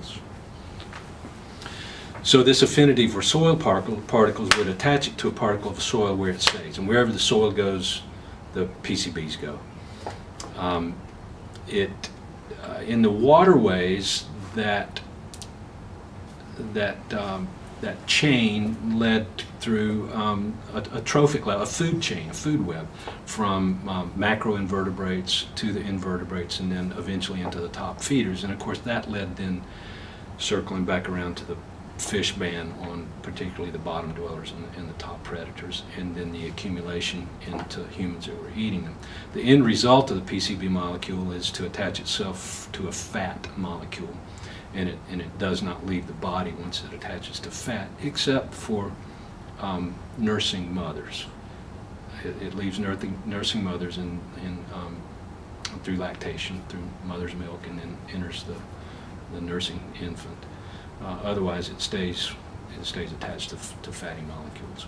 particles. So this affinity for soil particles would attach it to a particle of soil where it stays. And wherever the soil goes, the PCBs go. In the waterways, that chain led through a trophic level, a food chain, a food web, from macroinvertebrates to the invertebrates, and then eventually into the top feeders. And of course, that led then circling back around to the fish ban on particularly the bottom dwellers and the top predators, and then the accumulation into humans that were eating them. The end result of the PCB molecule is to attach itself to a fat molecule, and it does not leave the body once it attaches to fat, except for nursing mothers. It leaves nursing mothers through lactation, through mother's milk, and then enters the nursing infant. Otherwise, it stays attached to fatty molecules.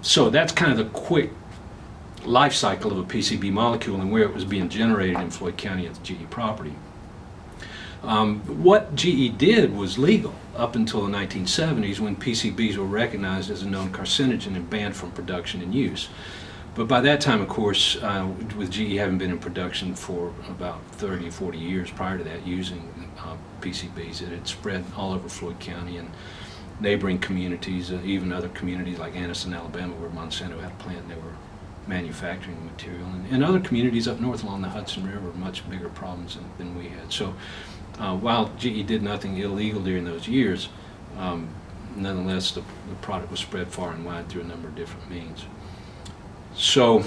So that's kind of the quick life cycle of a PCB molecule and where it was being generated in Floyd County at the GE property. What GE did was legal up until the 1970s, when PCBs were recognized as a known carcinogen and banned from production and use. But by that time, of course, with GE having been in production for about 30 or 40 years prior to that, using PCBs, it had spread all over Floyd County and neighboring communities, even other communities like Anniston, Alabama, where Monsanto had a plant and they were manufacturing the material, and other communities up north along the Hudson River, much bigger problems than we had. So while GE did nothing illegal during those years, nonetheless, the product was spread far and wide through a number of different means. So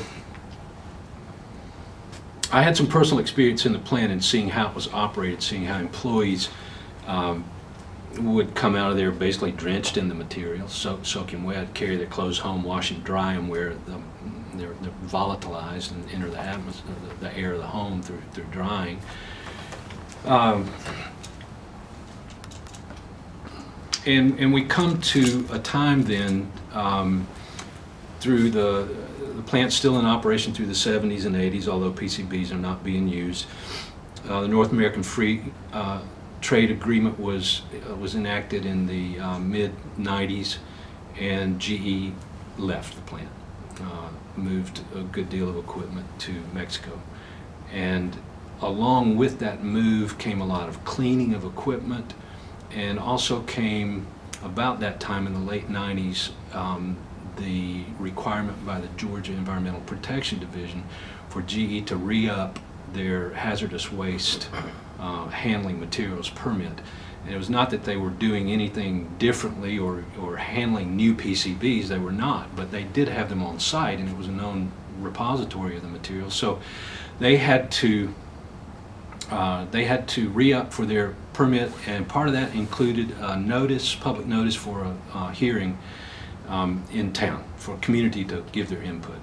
I had some personal experience in the plant and seeing how it was operated, seeing how employees would come out of there basically drenched in the material, soaking wet, carry their clothes home, wash and dry them where they're volatilized and enter the atmosphere, the air of the home through drying. And we come to a time then through the plant's still in operation through the 70s and 80s, although PCBs are not being used. The North American Free Trade Agreement was enacted in the mid-90s, and GE left the plant, moved a good deal of equipment to Mexico. And along with that move came a lot of cleaning of equipment, and also came, about that time in the late 90s, the requirement by the Georgia Environmental Protection Division for GE to re-up their hazardous waste handling materials permit. And it was not that they were doing anything differently or handling new PCBs, they were not, but they did have them on site, and it was a known repository of the material. So they had to re-up for their permit, and part of that included a public notice for a hearing in town for a community to give their input.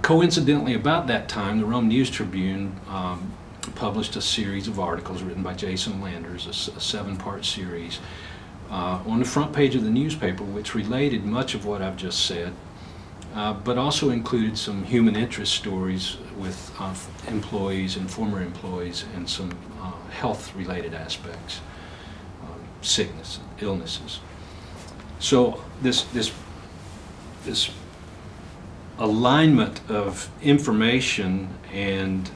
Coincidentally, about that time, the Rome News Tribune published a series of articles written by Jason Landers, a 7-part series, on the front page of the newspaper, which related much of what I've just said, but also included some human interest stories with employees and former employees, and some health-related aspects, sickness, illnesses. So this alignment of information and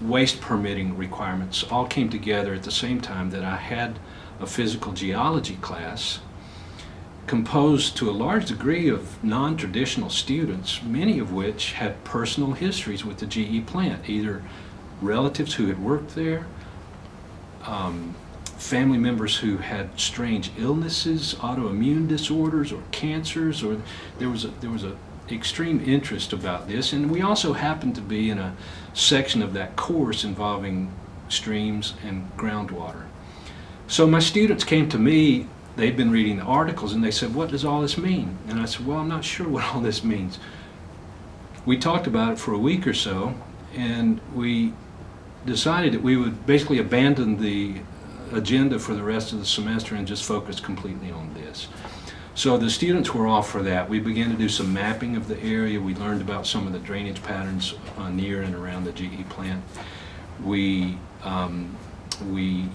waste permitting requirements all came together at the same time that I had a physical geology class composed to a large degree of non-traditional students, many of which had personal histories with the GE plant, either relatives who had worked there, family members who had strange illnesses, autoimmune disorders, or cancers, or there was a extreme interest about this. And we also happened to be in a section of that course involving streams and groundwater. So my students came to me, they'd been reading the articles, and they said, "What does all this mean?" And I said, "Well, I'm not sure what all this means." We talked about it for a week or so, and we decided that we would basically abandon the agenda for the rest of the semester and just focus completely on this. So the students were off for that. We began to do some mapping of the area. We learned about some of the drainage patterns near and around the GE plant. We We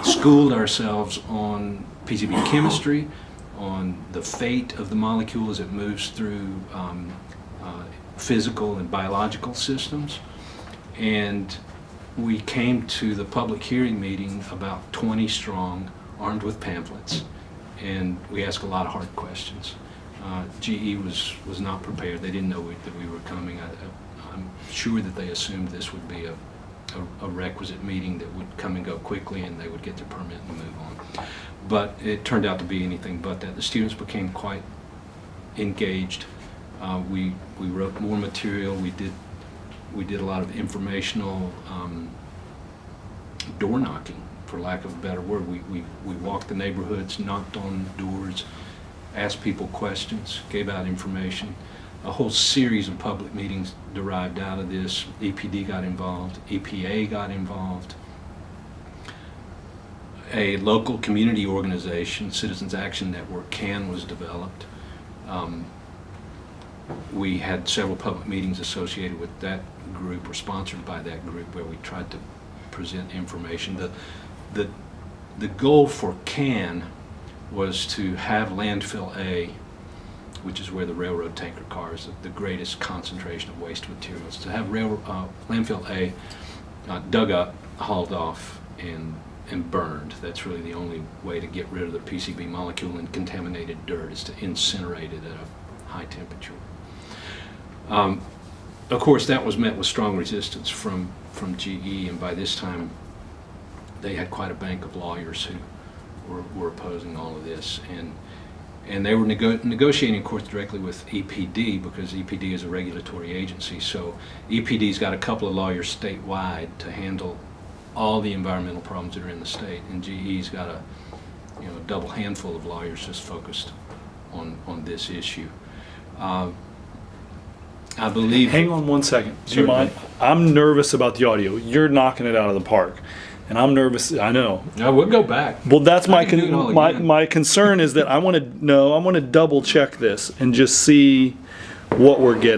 schooled ourselves on PCB chemistry, on the fate of the molecule as it moves through physical and biological systems. And we came to the public hearing meeting about 20 strong, armed with pamphlets, and we asked a lot of hard questions. GE was not prepared. They didn't know that we were coming. I'm sure that they assumed this would be a requisite meeting that would come and go quickly and they would get their permit and move on. But it turned out to be anything but that. The students became quite engaged. We wrote more material. We did a lot of informational door knocking, for lack of a better word. We walked the neighborhoods, knocked on doors, asked people questions, gave out information. A whole series of public meetings derived out of this. EPD got involved, EPA got involved. A local community organization, Citizens Action Network, CAN, was developed. We had several public meetings associated with that group or sponsored by that group where we tried to present information. The goal for CAN was to have landfill A, which is where the railroad tanker car is the greatest concentration of waste materials, to have landfill A dug up, hauled off, and burned. That's really the only way to get rid of the PCB molecule in contaminated dirt, is to incinerate it at a high temperature. Of course, that was met with strong resistance from GE, and by this time they had quite a bank of lawyers who were opposing all of this, and they were negotiating, of course, directly with EPD, because EPD is a regulatory agency. So EPD's got a couple of lawyers statewide to handle all the environmental problems that are in the state, and GE's got a double handful of lawyers just focused on this issue. I believe. Hang on one second. Do you mind? I'm nervous about the audio. You're knocking it out of the park, and I'm nervous. I know. No, we'll go back. Well, that's my can do it all again. my concern is that I want to double check this and just see what we're getting.